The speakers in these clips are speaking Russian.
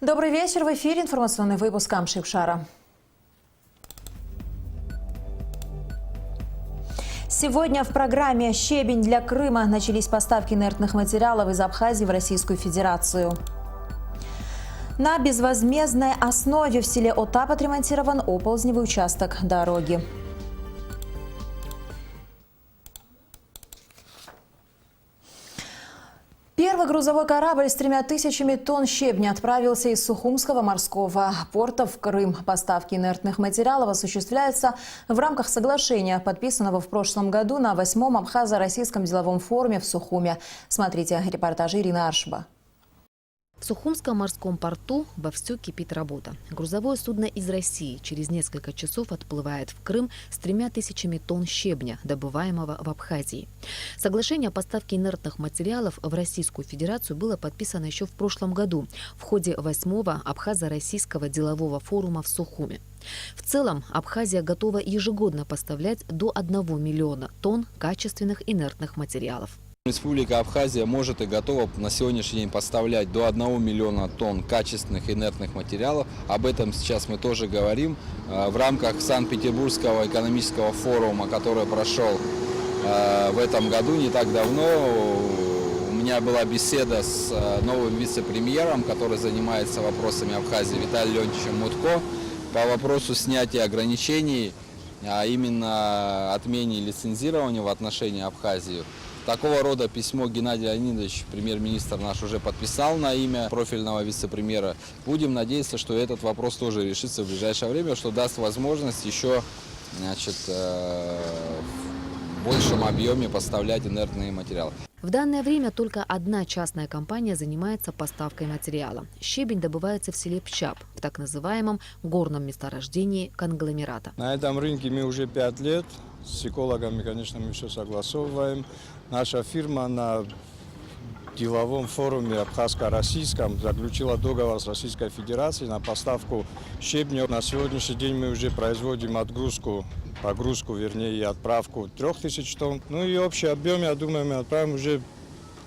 Добрый вечер. В эфире информационный выпуск Амшипшара. Сегодня в программе «Щебень для Крыма» начались поставки инертных материалов из Абхазии в Российскую Федерацию. На безвозмездной основе в селе Отап отремонтирован оползневый участок дороги. Первый грузовой корабль с 3000 тонн щебня отправился из Сухумского морского порта в Крым. Поставки инертных материалов осуществляются в рамках соглашения, подписанного в прошлом году на 8-м Абхазо-Российском деловом форуме в Сухуме. Смотрите репортаж Ирины Аршба. В Сухумском морском порту вовсю кипит работа. Грузовое судно из России через несколько часов отплывает в Крым с 3000 тонн щебня, добываемого в Абхазии. Соглашение о поставке инертных материалов в Российскую Федерацию было подписано еще в прошлом году в ходе 8-го Абхазо-Российского делового форума в Сухуме. В целом, Абхазия готова ежегодно поставлять до 1 миллиона тонн качественных инертных материалов. Республика Абхазия может и готова на сегодняшний день поставлять до 1 миллиона тонн качественных инертных материалов. Об этом сейчас мы тоже говорим в рамках Санкт-Петербургского экономического форума, который прошел в этом году не так давно. У меня была беседа с новым вице-премьером, который занимается вопросами Абхазии, Виталием Леонтьевичем Мутко, по вопросу снятия ограничений, а именно отмене лицензирования в отношении Абхазии. Такого рода письмо Геннадий Леонидович, премьер-министр наш, уже подписал на имя профильного вице-премьера. Будем надеяться, что этот вопрос тоже решится в ближайшее время, что даст возможность еще в большем объеме поставлять инертные материалы. В данное время только одна частная компания занимается поставкой материала. Щебень добывается в селе Пчап, в так называемом горном месторождении конгломерата. На этом рынке мы уже 5 лет. С экологами, конечно, мы все согласовываем. Наша фирма на деловом форуме Абхазско-Российском заключила договор с Российской Федерацией на поставку щебня. На сегодняшний день мы уже производим погрузку, вернее, и отправку 3000 тонн. Ну и общий объем, я думаю, мы отправим уже,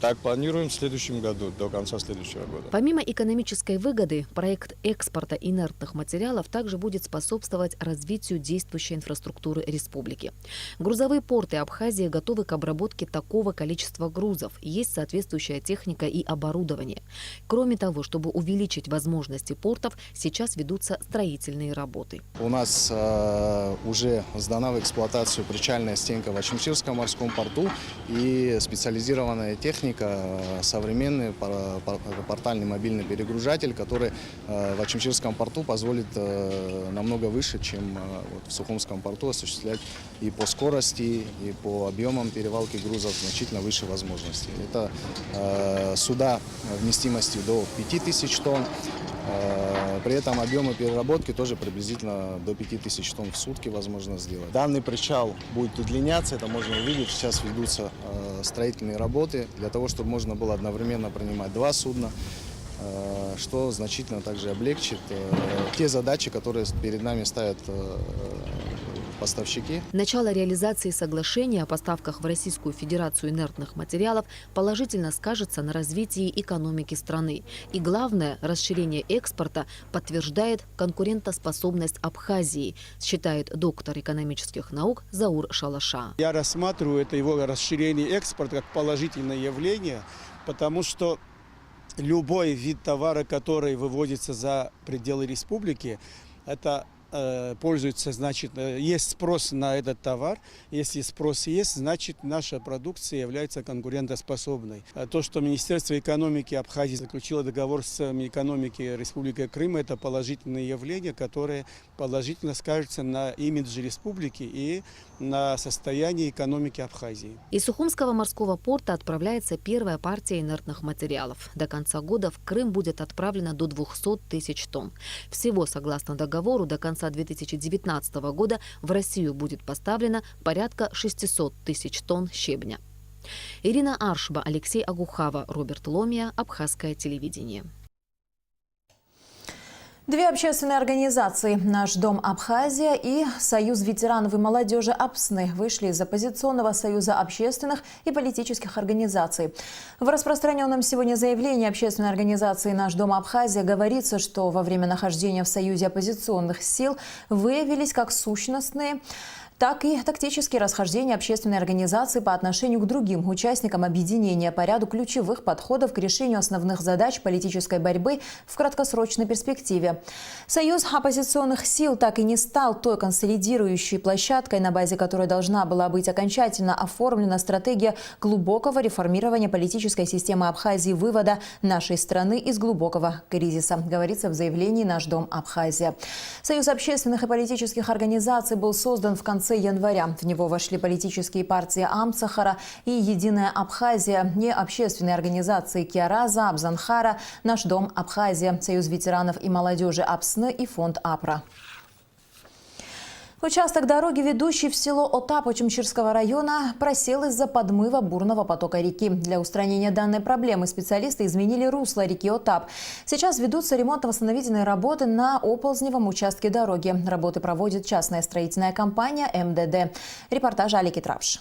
так планируем, в следующем году, до конца следующего года. Помимо экономической выгоды, проект экспорта инертных материалов также будет способствовать развитию действующей инфраструктуры республики. Грузовые порты Абхазии готовы к обработке такого количества грузов. Есть соответствующая техника и оборудование. Кроме того, чтобы увеличить возможности портов, сейчас ведутся строительные работы. У нас уже сдана в эксплуатацию причальная стенка в Ачимчирском морском порту и специализированная техника, современный портальный мобильный перегружатель, который в Ачимчирском порту позволит намного выше, чем в Сухумском порту, осуществлять и по скорости, и по объемам перевалки грузов значительно выше возможностей. Это суда вместимостью до 5000 тонн. При этом объемы переработки тоже приблизительно до 5000 тонн в сутки возможно сделать. Данный причал будет удлиняться, это можно увидеть. Сейчас ведутся строительные работы для того, чтобы можно было одновременно принимать 2 судна, что значительно также облегчит те задачи, которые перед нами ставят поставщики. Начало реализации соглашения о поставках в Российскую Федерацию инертных материалов положительно скажется на развитии экономики страны. И главное, расширение экспорта подтверждает конкурентоспособность Абхазии, считает доктор экономических наук Заур Шалаша. Я рассматриваю это его расширение экспорта как положительное явление, потому что любой вид товара, который выводится за пределы республики, это пользуется, значит, есть спрос на этот товар. Если спрос есть, значит, наша продукция является конкурентоспособной. То, что Министерство экономики Абхазии заключило договор с экономикой Республики Крым, это положительное явление, которое положительно скажется на имидже республики и на состоянии экономики Абхазии. Из Сухумского морского порта отправляется первая партия инертных материалов. До конца года в Крым будет отправлено до 200 тысяч тонн. Всего, согласно договору, до конца 2019 года в Россию будет поставлено порядка 600 тысяч тонн щебня. Ирина Аршба, Алексей Агухава, Роберт Ломия, Абхазское телевидение. Две общественные организации «Наш дом Абхазия» и Союз ветеранов и молодежи Апсны вышли из оппозиционного союза общественных и политических организаций. В распространенном сегодня заявлении общественной организации «Наш дом Абхазия» говорится, что во время нахождения в союзе оппозиционных сил выявились как сущностные, так и тактические расхождения общественной организации по отношению к другим участникам объединения по ряду ключевых подходов к решению основных задач политической борьбы в краткосрочной перспективе. Союз оппозиционных сил так и не стал той консолидирующей площадкой, на базе которой должна была быть окончательно оформлена стратегия глубокого реформирования политической системы Абхазии, вывода нашей страны из глубокого кризиса, говорится в заявлении «Наш дом Абхазия». Союз общественных и политических организаций был создан в конце января. В него вошли политические партии Амцахара и «Единая Абхазия», необщественные организации Киараза, Абзанхара, «Наш дом Абхазия», Союз ветеранов и молодежи Апсны и фонд АПРА. Участок дороги, ведущий в село Отап Очимчирского района, просел из-за подмыва бурного потока реки. Для устранения данной проблемы специалисты изменили русло реки Отап. Сейчас ведутся ремонтно-восстановительные работы на оползневом участке дороги. Работы проводит частная строительная компания МДД. Репортаж Алики Трапш.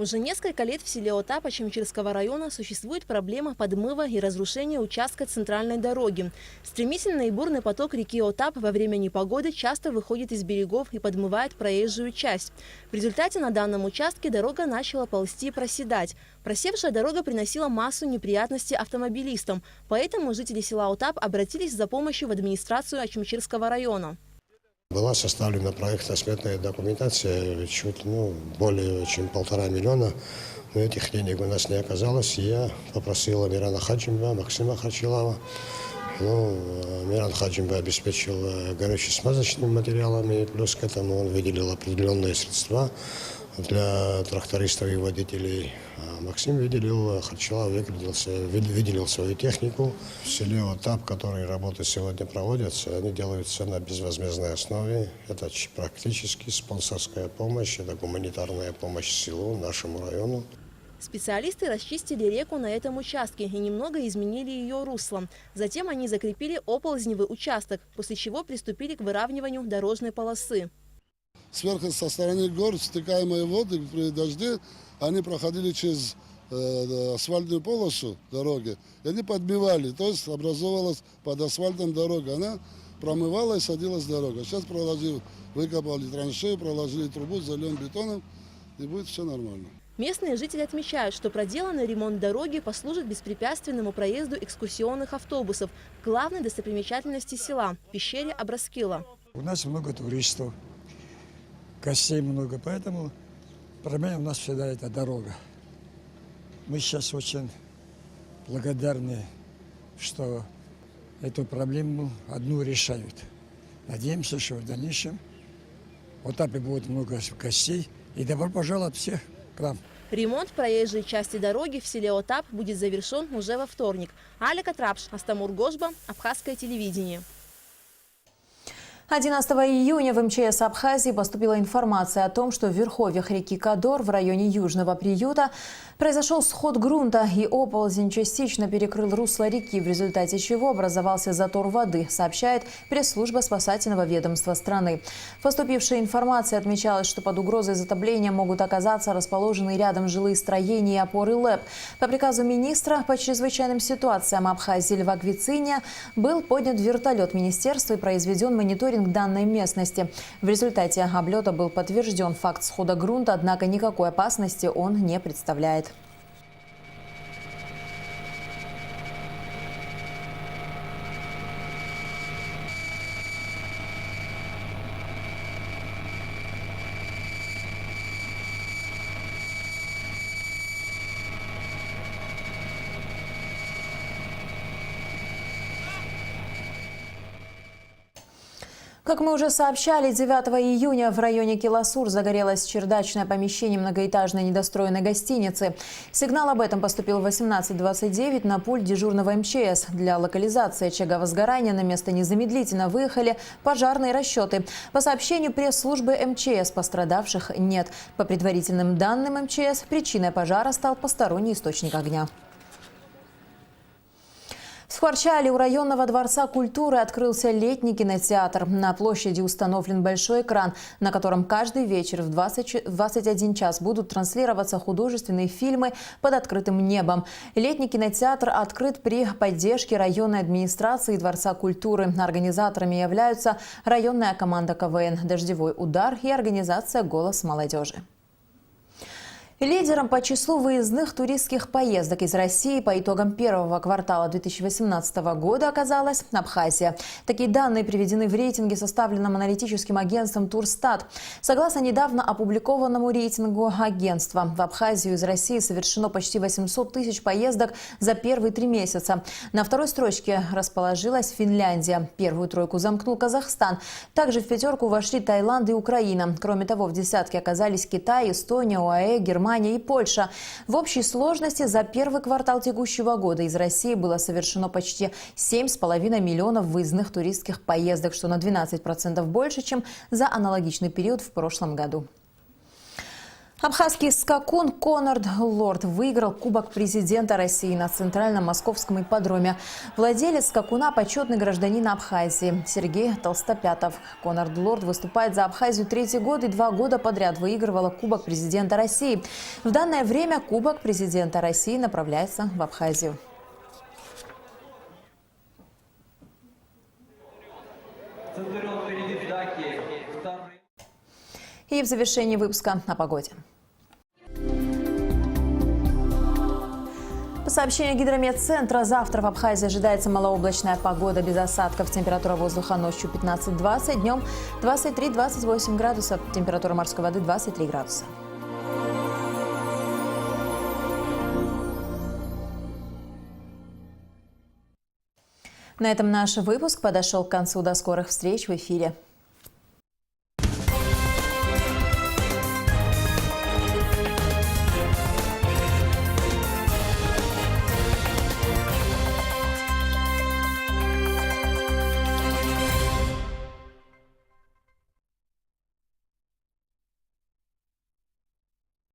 Уже несколько лет в селе Отап Очимчирского района существует проблема подмыва и разрушения участка центральной дороги. Стремительный и бурный поток реки Отап во время непогоды часто выходит из берегов и подмывает проезжую часть. В результате на данном участке дорога начала ползти и проседать. Просевшая дорога приносила массу неприятностей автомобилистам, поэтому жители села Отап обратились за помощью в администрацию Очимчирского района. Была составлена проектно-сметная документация, чуть более чем 1,5 миллиона. Но этих денег у нас не оказалось. Я попросил Мирана Хаджимба, Максима Хачилава. Миран Хаджимба обеспечил горюче-смазочными материалами, плюс к этому он выделил определенные средства для трактористов и водителей. Максим Хачилав выделил свою технику. В селе Отап, которые работы сегодня проводятся, они делаются на безвозмездной основе. Это практически спонсорская помощь, это гуманитарная помощь селу, нашему району. Специалисты расчистили реку на этом участке и немного изменили ее русло. Затем они закрепили оползневый участок, после чего приступили к выравниванию дорожной полосы. Сверху со стороны гор стекаемые воды при дожде, они проходили через асфальтную полосу дороги, и они подмывали, то есть образовалась под асфальтом дорога. Она промывала и садилась дорога. Сейчас выкопали траншею, проложили трубу, зальем бетоном, и будет все нормально. Местные жители отмечают, что проделанный ремонт дороги послужит беспрепятственному проезду экскурсионных автобусов к главной достопримечательности села – пещере Абраскила. У нас много туристов, гостей много, поэтому проблема у нас всегда это дорога. Мы сейчас очень благодарны, что эту проблему одну решают. Надеемся, что в дальнейшем в Отапе будет много гостей. И добро пожаловать всех к нам. Ремонт проезжей части дороги в селе Отап будет завершен уже во вторник. Алика Трапш, Астамур Гошба, Абхазское телевидение. 11 июня в МЧС Абхазии поступила информация о том, что в верховьях реки Кадор в районе Южного приюта произошел сход грунта, и оползень частично перекрыл русло реки, в результате чего образовался затор воды, сообщает пресс-служба спасательного ведомства страны. В поступившей информации отмечалось, что под угрозой затопления могут оказаться расположенные рядом жилые строения и опоры ЛЭП. По приказу министра по чрезвычайным ситуациям Абхазии Льва Квициня был поднят вертолет министерства и произведен мониторинг данной местности. В результате облета был подтвержден факт схода грунта, однако никакой опасности он не представляет. Как мы уже сообщали, 9 июня в районе Киласур загорелось чердачное помещение многоэтажной недостроенной гостиницы. Сигнал об этом поступил в 18:29 на пульт дежурного МЧС. Для локализации очага возгорания на место незамедлительно выехали пожарные расчеты. По сообщению пресс-службы МЧС пострадавших нет. По предварительным данным МЧС, причиной пожара стал посторонний источник огня. В В Хварчале у районного дворца культуры открылся летний кинотеатр. На площади установлен большой экран, на котором каждый вечер в 21 час будут транслироваться художественные фильмы под открытым небом. Летний кинотеатр открыт при поддержке районной администрации и Дворца культуры. Организаторами являются районная команда КВН «Дождевой удар» и организация «Голос молодежи». Лидером по числу выездных туристских поездок из России по итогам первого квартала 2018 года оказалась Абхазия. Такие данные приведены в рейтинге, составленном аналитическим агентством «Турстат». Согласно недавно опубликованному рейтингу агентства, в Абхазию из России совершено почти 800 тысяч поездок за первые 3 месяца. На второй строчке расположилась Финляндия. Первую тройку замкнул Казахстан. Также в пятерку вошли Таиланд и Украина. Кроме того, в десятке оказались Китай, Эстония, ОАЭ, Германия и Польша. В общей сложности за первый квартал текущего года из России было совершено почти 7,5 миллионов выездных туристских поездок, что на 12% больше, чем за аналогичный период в прошлом году. Абхазский скакун Конрад Лорд выиграл Кубок президента России на Центральном московском ипподроме. Владелец скакуна – почетный гражданин Абхазии Сергей Толстопятов. Конрад Лорд выступает за Абхазию 3-й год и 2 года подряд выигрывала Кубок президента России. В данное время Кубок президента России направляется в Абхазию. И в завершении выпуска о погоде. По сообщению Гидрометцентра, завтра в Абхазии ожидается малооблачная погода без осадков. Температура воздуха ночью 15-20, днем 23-28 градусов. Температура морской воды 23 градуса. На этом наш выпуск подошел к концу. До скорых встреч в эфире.